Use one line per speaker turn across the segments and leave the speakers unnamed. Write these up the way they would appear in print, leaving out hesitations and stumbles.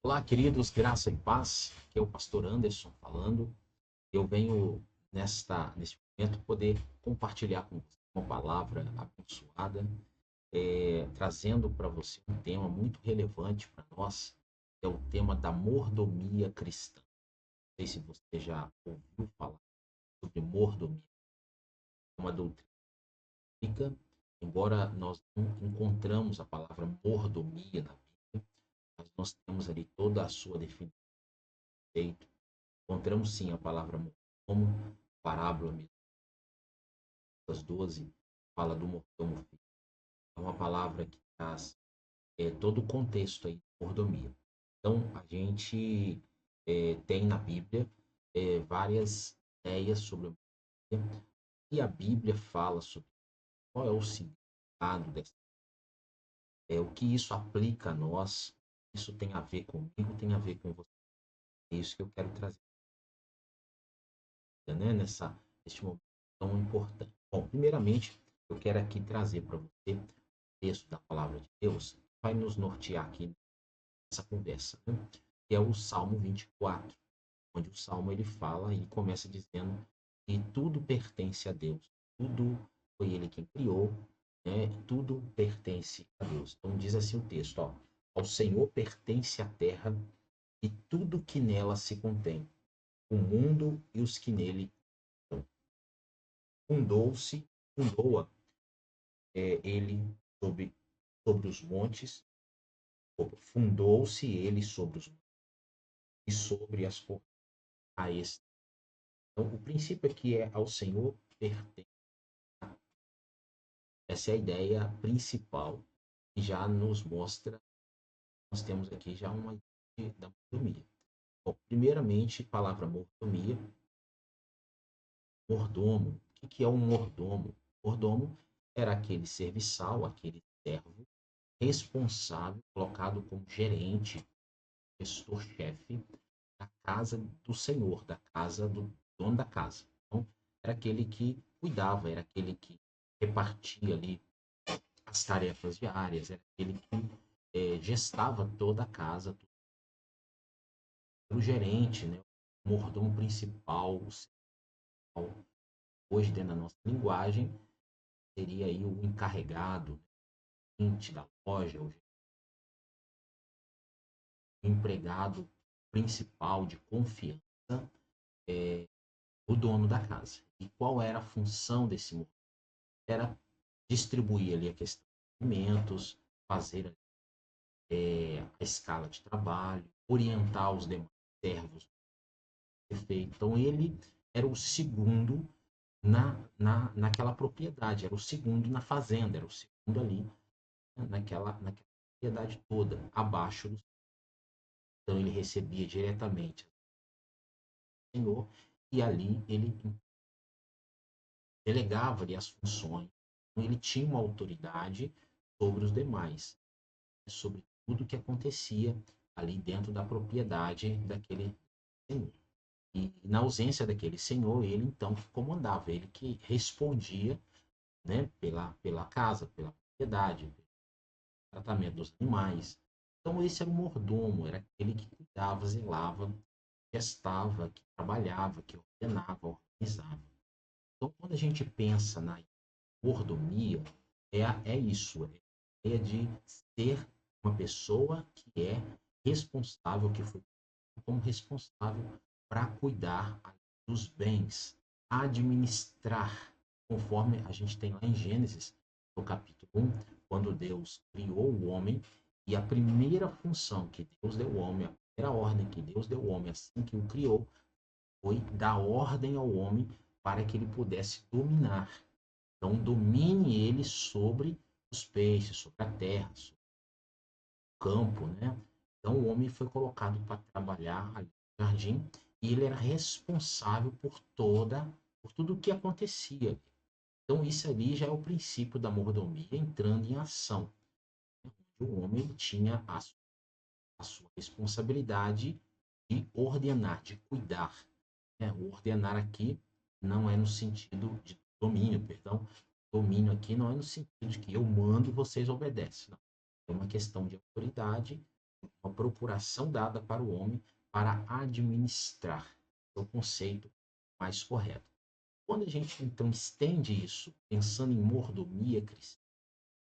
Olá, queridos, graça e paz. Aqui é o pastor Anderson falando. Eu venho neste momento poder compartilhar com você uma palavra abençoada, trazendo para você um tema muito relevante para nós, que é o tema da mordomia cristã. Não sei se você já ouviu falar sobre mordomia, é uma doutrina bíblica, embora nós não encontramos a palavra mordomia na Bíblia, mas nós temos ali toda a sua definição. Encontramos sim a palavra mordomo, parábola mesmo, das 12, fala do mordomo fiel. É uma palavra que traz todo o contexto aí de mordomia. Então, a gente tem na Bíblia várias ideias sobre a mordomia, e a Bíblia fala sobre qual é o significado dessa, o que isso aplica a nós, isso tem a ver comigo, tem a ver com você. É isso que eu quero trazer, né, neste momento tão importante. Bom, primeiramente, eu quero aqui trazer para você o texto da palavra de Deus, que vai nos nortear aqui nessa conversa, né? Que é o Salmo 24, onde o Salmo ele fala e começa dizendo que tudo pertence a Deus, tudo foi Ele quem criou, né? Tudo pertence a Deus. Então diz assim o texto, ó, ao Senhor pertence a terra e tudo que nela se contém, o mundo e os que nele estão. Fundou-a ele sobre os montes, fundou-se ele sobre os montes e sobre as fornalhas. A este. Então, o princípio aqui é ao Senhor pertence. Essa é a ideia principal que já nos mostra, nós temos aqui já uma ideia da mordomia. Bom, primeiramente, palavra mordomia, mordomo. O que é um mordomo? Mordomo era aquele serviçal, aquele servo responsável, colocado como gerente, gestor-chefe da casa do senhor, da casa do dono da casa. Então, era aquele que cuidava, era aquele que repartia ali as tarefas diárias, era aquele que gestava toda a casa, o gerente, né, o mordomo principal, hoje dentro da nossa linguagem, seria aí o encarregado, da loja, o empregado principal de confiança, é, o dono da casa. E qual era a função desse mordomo? Era distribuir ali a questão de alimentos, fazer a escala de trabalho, orientar os demais servos. Perfeito. Então ele era o segundo naquela propriedade, era o segundo na fazenda, era o segundo ali, né, naquela propriedade toda, abaixo do. Então ele recebia diretamente do senhor e ali ele delegava ali as funções. Então, ele tinha uma autoridade sobre os demais, sobre tudo que acontecia ali dentro da propriedade daquele senhor. E na ausência daquele senhor, ele então comandava, ele que respondia, né, pela casa, pela propriedade, pelo tratamento dos animais. Então esse era o mordomo, era aquele que cuidava, zelava, gestava, que trabalhava, que ordenava, organizava. Então quando a gente pensa na mordomia, é isso, é a ideia de ser uma pessoa que é responsável, que foi como responsável para cuidar dos bens, administrar, conforme a gente tem lá em Gênesis, no capítulo 1, quando Deus criou o homem, e a primeira função que Deus deu ao homem, a primeira ordem que Deus deu ao homem assim que o criou, foi dar ordem ao homem para que ele pudesse dominar. Então, domine ele sobre os peixes, sobre a terra, sobre o campo, né? Então, o homem foi colocado para trabalhar ali no jardim e ele era responsável por tudo o que acontecia. Então, isso ali já é o princípio da mordomia entrando em ação. O homem tinha a sua responsabilidade de ordenar, de cuidar, né? O ordenar aqui não é no sentido de domínio, perdão. Domínio aqui não é no sentido de que eu mando e vocês obedecem. Não. É uma questão de autoridade, uma procuração dada para o homem para administrar. É o conceito mais correto. Quando a gente então estende isso, pensando em mordomia cristã,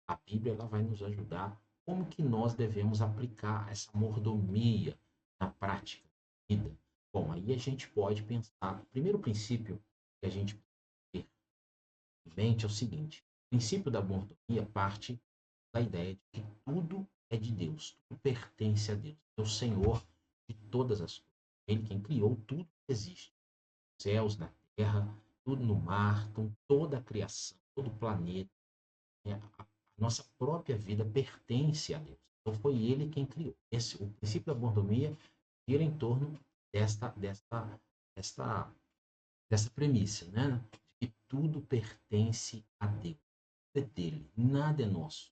a Bíblia ela vai nos ajudar como que nós devemos aplicar essa mordomia na prática da vida. Bom, aí a gente pode pensar, o primeiro princípio que a gente tem em mente é o seguinte: o princípio da mordomia parte da ideia de que tudo é de Deus, tudo pertence a Deus, é o Senhor de todas as coisas. Ele quem criou tudo que existe, nos céus, na terra, tudo no mar, então toda a criação, todo o planeta, né? A nossa própria vida pertence a Deus. Então foi Ele quem criou. O princípio da mordomia gira em torno desta, desta, desta, dessa premissa, né? De que tudo pertence a Deus, é dele, nada é nosso.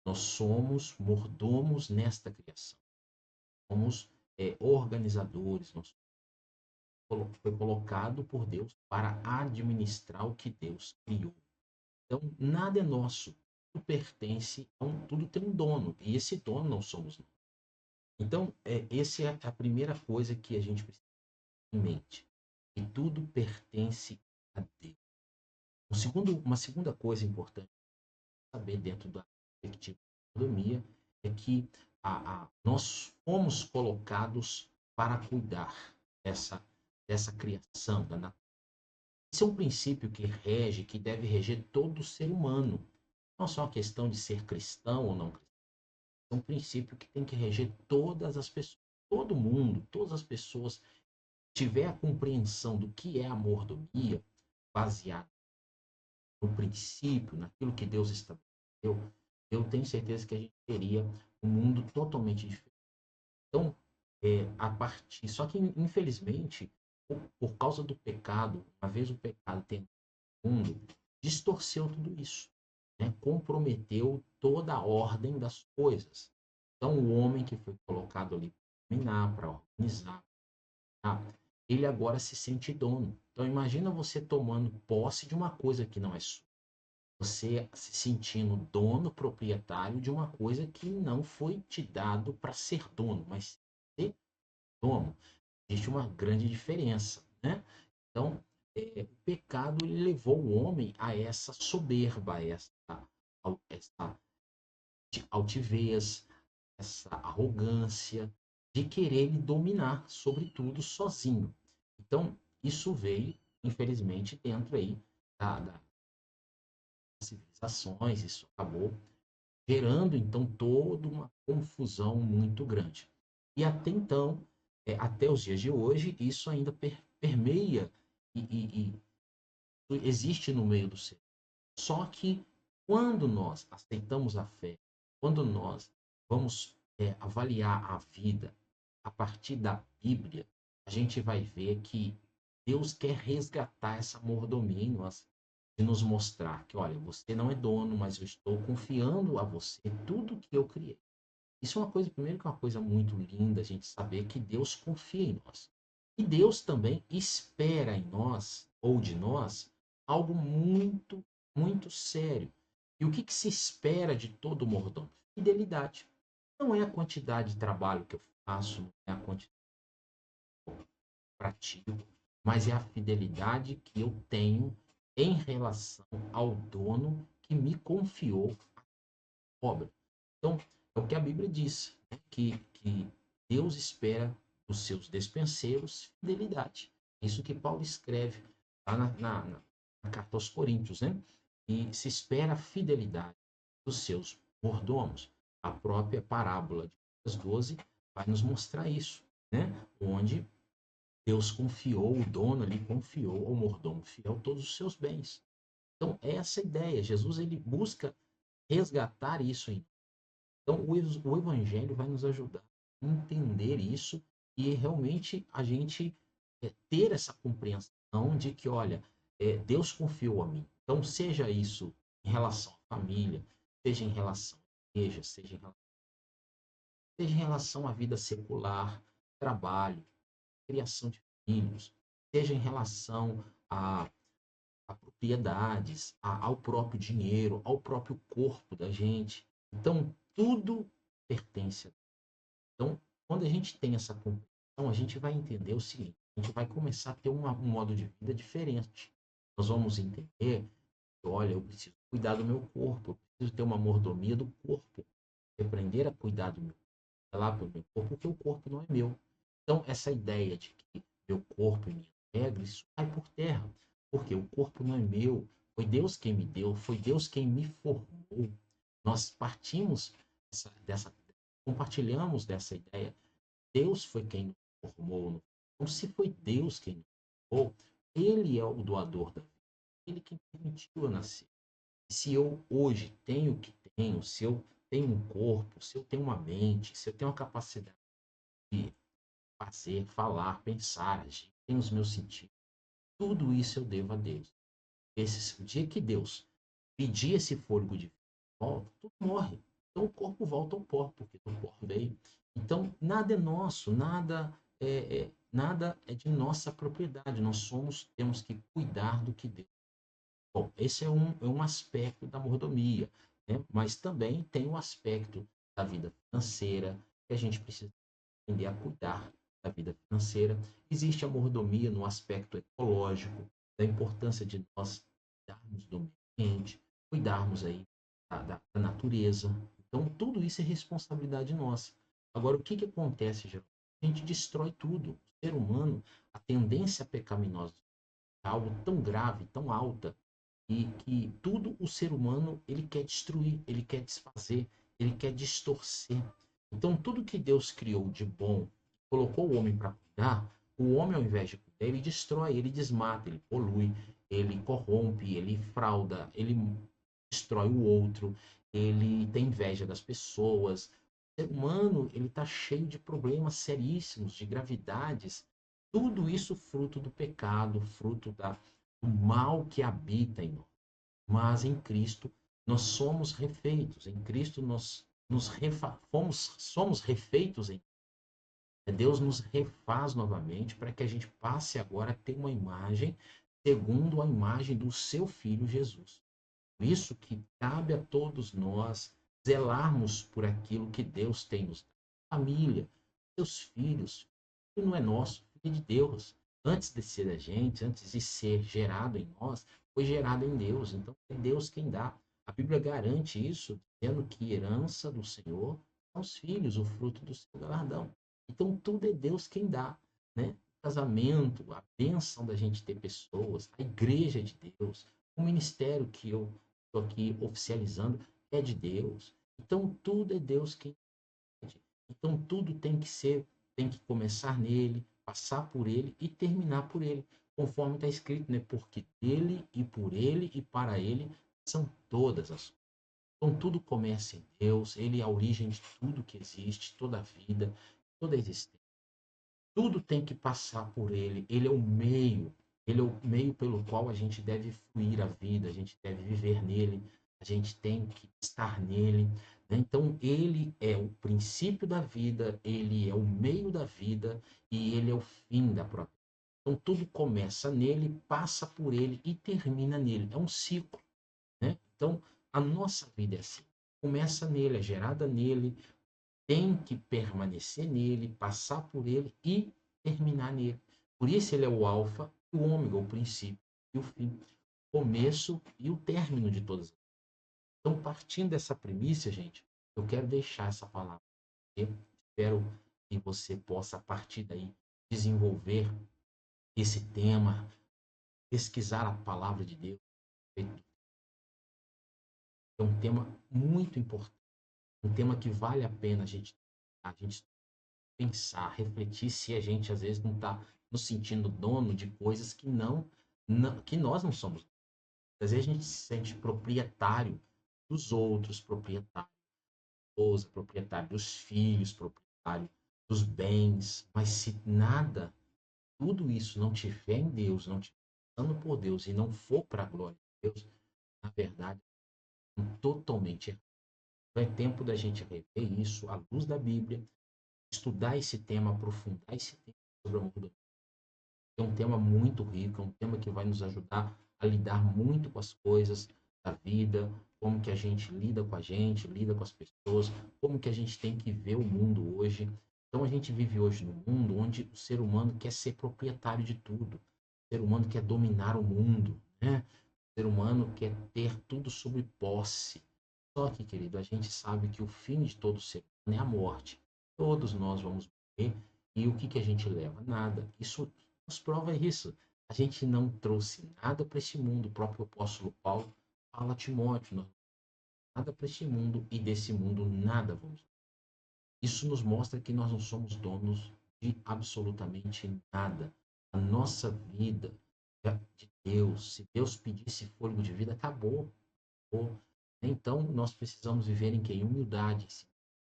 Nós somos mordomos nesta criação. Somos organizadores. Foi colocado por Deus para administrar o que Deus criou. Então, nada é nosso. Tudo pertence, tudo tem um dono. E esse dono não somos nós. Então, essa é a primeira coisa que a gente precisa ter em mente. Que tudo pertence a Deus. Uma segunda coisa importante saber dentro da perspectiva da economia é que nós fomos colocados para cuidar dessa criação, da natureza. Esse é um princípio que rege, que deve reger todo ser humano. Não só a questão de ser cristão ou não cristão. É um princípio que tem que reger todas as pessoas, todo mundo, todas as pessoas tiver a compreensão do que é a mordomia, baseado no princípio, naquilo que Deus estabeleceu, eu tenho certeza que a gente teria um mundo totalmente diferente. Então, a partir. Só que, infelizmente, por causa do pecado, uma vez o pecado tem no mundo, distorceu tudo isso, né? Comprometeu toda a ordem das coisas. Então, o homem que foi colocado ali para dominar, para organizar, tá? Ele agora se sente dono. Então, imagina você tomando posse de uma coisa que não é sua. Você se sentindo dono, proprietário de uma coisa que não foi te dado para ser dono, mas ser dono. Existe uma grande diferença, né? Então, o pecado ele levou o homem a essa soberba, essa altivez, essa arrogância de querer dominar sobre tudo sozinho. Então, isso veio, infelizmente, dentro aí das civilizações, isso acabou gerando, então, toda uma confusão muito grande. E até então, até os dias de hoje, isso ainda permeia e existe no meio do ser. Só que quando nós aceitamos a fé, quando nós vamos avaliar a vida a partir da Bíblia, a gente vai ver que Deus quer resgatar essa mordomia em nós, de nos mostrar que, olha, você não é dono, mas eu estou confiando a você tudo que eu criei. Isso é uma coisa, primeiro que é uma coisa muito linda a gente saber que Deus confia em nós. E Deus também espera em nós, ou de nós, algo muito, muito sério. E o que se espera de todo mordomo? Fidelidade. Não é a quantidade de trabalho que eu faço, não é a quantidade que eu pratico, mas é a fidelidade que eu tenho em relação ao dono que me confiou a obra. Então, é o que a Bíblia diz, né? que Deus espera dos seus despenseiros fidelidade. Isso que Paulo escreve lá na carta aos Coríntios, né? E se espera a fidelidade dos seus mordomos. A própria parábola de Lucas 12 vai nos mostrar isso, né? Onde Deus confiou, o dono ali confiou ao mordomo fiel todos os seus bens. Então, é essa a ideia. Jesus ele busca resgatar isso em. Então, o Evangelho vai nos ajudar a entender isso e realmente a gente ter essa compreensão de que, olha, Deus confiou a mim. Então, seja isso em relação à família, seja em relação à igreja, seja em relação à vida secular, trabalho, criação de filhos, seja em relação a propriedades, ao próprio dinheiro, ao próprio corpo da gente. Então, tudo pertence a Deus. Então, quando a gente tem essa compreensão, a gente vai entender o seguinte: a gente vai começar a ter um modo de vida diferente. Nós vamos entender que, olha, eu preciso cuidar do meu corpo, eu preciso ter uma mordomia do corpo, aprender a cuidar do meu, lá do meu corpo, porque o corpo não é meu. Então, essa ideia de que meu corpo e minhas regras, isso cai por terra, porque o corpo não é meu, foi Deus quem me deu, foi Deus quem me formou. Nós partimos compartilhamos dessa ideia. Deus foi quem nos formou. Então, se foi Deus quem nos formou, Ele é o doador da vida, Ele que permitiu eu nascer. Se eu hoje tenho o que tenho, se eu tenho um corpo, se eu tenho uma mente, se eu tenho a capacidade de fazer, falar, pensar, agir, tenho os meus sentidos, tudo isso eu devo a Deus. O dia que Deus pedir esse fôlego de volta, tudo morre. Então o corpo volta ao pó, porque do pó veio. Então nada é nosso, nada é de nossa propriedade. Nós temos que cuidar do que Deus. Bom, esse é um aspecto da mordomia, né? Mas também tem o aspecto da vida financeira, que a gente precisa aprender a cuidar da vida financeira. Existe a mordomia no aspecto ecológico, da importância de nós cuidarmos do meio ambiente, cuidarmos aí da natureza. Então, tudo isso é responsabilidade nossa. Agora, o que, que acontece, geralmente? A gente destrói tudo. O ser humano, a tendência pecaminosa é algo tão grave, tão alta, e que tudo o ser humano ele quer destruir, ele quer desfazer, ele quer distorcer. Então, tudo que Deus criou de bom, colocou o homem para cuidar, o homem, ao invés de cuidar, ele destrói, ele desmata, ele polui, ele corrompe, ele frauda, ele destrói o outro, ele tem inveja das pessoas. O ser humano ele está cheio de problemas seríssimos, de gravidades. Tudo isso fruto do pecado, fruto do mal que habita em nós. Mas em Cristo nós somos refeitos. Em Cristo nós somos refeitos em Deus nos refaz novamente para que a gente passe agora a ter uma imagem segundo a imagem do seu filho Jesus. Por isso que cabe a todos nós zelarmos por aquilo que Deus tem nos dado. Família, seus filhos, filho não é nosso, filho é de Deus. Antes de ser da gente, antes de ser gerado em nós, foi gerado em Deus. Então é Deus quem dá. A Bíblia garante isso, dizendo que herança do Senhor são os filhos, o fruto do seu galardão. Então tudo é Deus quem dá, né? O casamento, a bênção da gente ter pessoas, a igreja de Deus, o ministério que eu estou aqui oficializando é de Deus. Então tudo é Deus quem pede. Então tudo tem que começar nele, passar por ele e terminar por ele, conforme está escrito, né? Porque dele e por ele e para ele são todas as coisas. Então tudo começa em Deus, ele é a origem de tudo que existe, toda a vida, toda a existência. Tudo tem que passar por ele, ele é o meio pelo qual a gente deve fluir a vida, a gente deve viver nele, a gente tem que estar nele, né? Então, ele é o princípio da vida, ele é o meio da vida e ele é o fim da própria. Então, tudo começa nele, passa por ele e termina nele. É um ciclo, né? Então, a nossa vida é assim. Começa nele, é gerada nele, tem que permanecer nele, passar por ele e terminar nele. Por isso ele é o alfa e o ômega, o princípio e o fim, o começo e o término de todas. Então, partindo dessa premissa, gente, eu quero deixar essa palavra. Eu espero que você possa, a partir daí, desenvolver esse tema, pesquisar a palavra de Deus. É um tema muito importante, um tema que vale a pena a gente pensar, refletir se a gente às vezes não está nos sentindo dono de coisas que nós não somos. Às vezes a gente se sente proprietário dos outros, proprietário da esposa, proprietário dos filhos, proprietário dos bens, mas se nada, tudo isso não tiver em Deus, não tiver dando por Deus e não for para a glória de Deus, na verdade, é totalmente errado. Então é tempo da gente rever isso à luz da Bíblia, estudar esse tema, aprofundar esse tema sobre a mudança. É um tema muito rico, é um tema que vai nos ajudar a lidar muito com as coisas, da vida, como que a gente lida com a gente, lida com as pessoas, como que a gente tem que ver o mundo hoje. Então a gente vive hoje num mundo onde o ser humano quer ser proprietário de tudo. O ser humano quer dominar o mundo, né? O ser humano quer ter tudo sob posse. Só que, querido, a gente sabe que o fim de todo ser humano é a morte. Todos nós vamos morrer. E o que que a gente leva? Nada. Isso nos prova isso. A gente não trouxe nada para este mundo. O próprio apóstolo Paulo fala a Timóteo, não, nada para este mundo e desse mundo nada vamos. Isso nos mostra que nós não somos donos de absolutamente nada. A nossa vida é de Deus. Se Deus pedisse fôlego de vida, acabou. Acabou. Então, nós precisamos viver em quem? Humildade.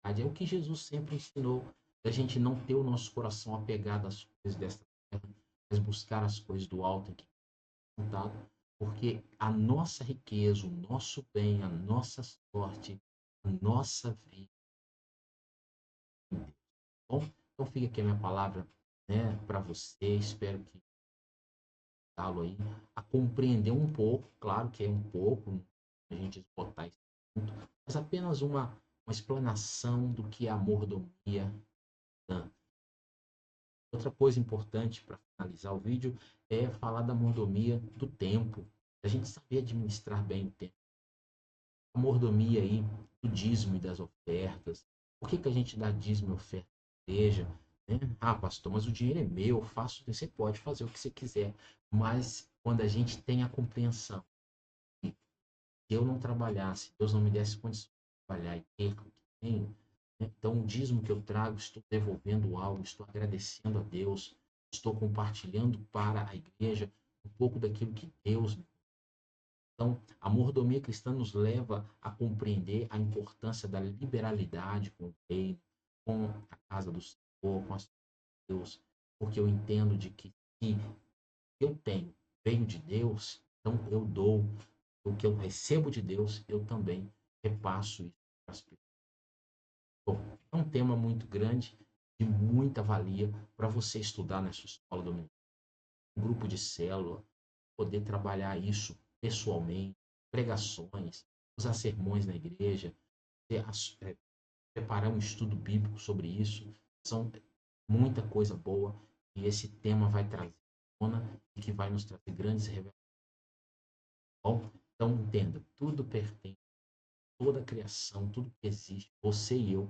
Humildade é o que Jesus sempre ensinou. A gente não ter o nosso coração apegado às coisas desta terra, mas buscar as coisas do alto em que é contado, porque a nossa riqueza, o nosso bem, a nossa sorte, a nossa vida. Bom, então fica aqui a minha palavra, né, para você. Espero que ajudá-lo aí a compreender um pouco, claro que é um pouco, a gente esgotar esse assunto, mas apenas uma explanação do que é a mordomia. Né? Outra coisa importante para finalizar o vídeo é falar da mordomia do tempo, a gente saber administrar bem o tempo. A mordomia aí do dízimo e das ofertas. Por que, que a gente dá dízimo e oferta na igreja? Né? Ah, pastor, mas o dinheiro é meu, eu faço, você pode fazer o que você quiser. Mas quando a gente tem a compreensão que se eu não trabalhasse, Deus não me desse condições de trabalhar e ter o que tenho, né? Então o dízimo que eu trago, estou devolvendo algo, estou agradecendo a Deus, estou compartilhando para a igreja um pouco daquilo que Deus me. Então, a mordomia cristã nos leva a compreender a importância da liberalidade com o reino, com a casa do Senhor, com as coisas de Deus, porque eu entendo de que se eu tenho, veio de Deus, então eu dou o que eu recebo de Deus, eu também repasso isso para as pessoas. Bom, é um tema muito grande, de muita valia para você estudar nessa escola dominical, um grupo de célula, poder trabalhar isso pessoalmente, pregações, usar sermões na igreja, preparar um estudo bíblico sobre isso. São muita coisa boa que esse tema vai trazer à tona e que vai nos trazer grandes revelações. Bom, então entenda, tudo pertence, toda a criação, tudo que existe, você e eu,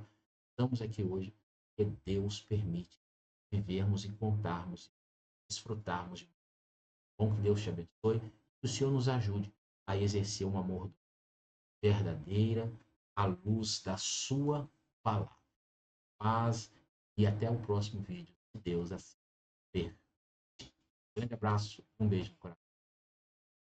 estamos aqui hoje porque Deus permite vivermos e contarmos, desfrutarmos de. Bom, que Deus te abençoe, que o Senhor nos ajude a exercer um amor verdadeira à luz da sua palavra. Paz e até o próximo vídeo. Se Deus assim permitir. Um grande abraço, um beijo no coração.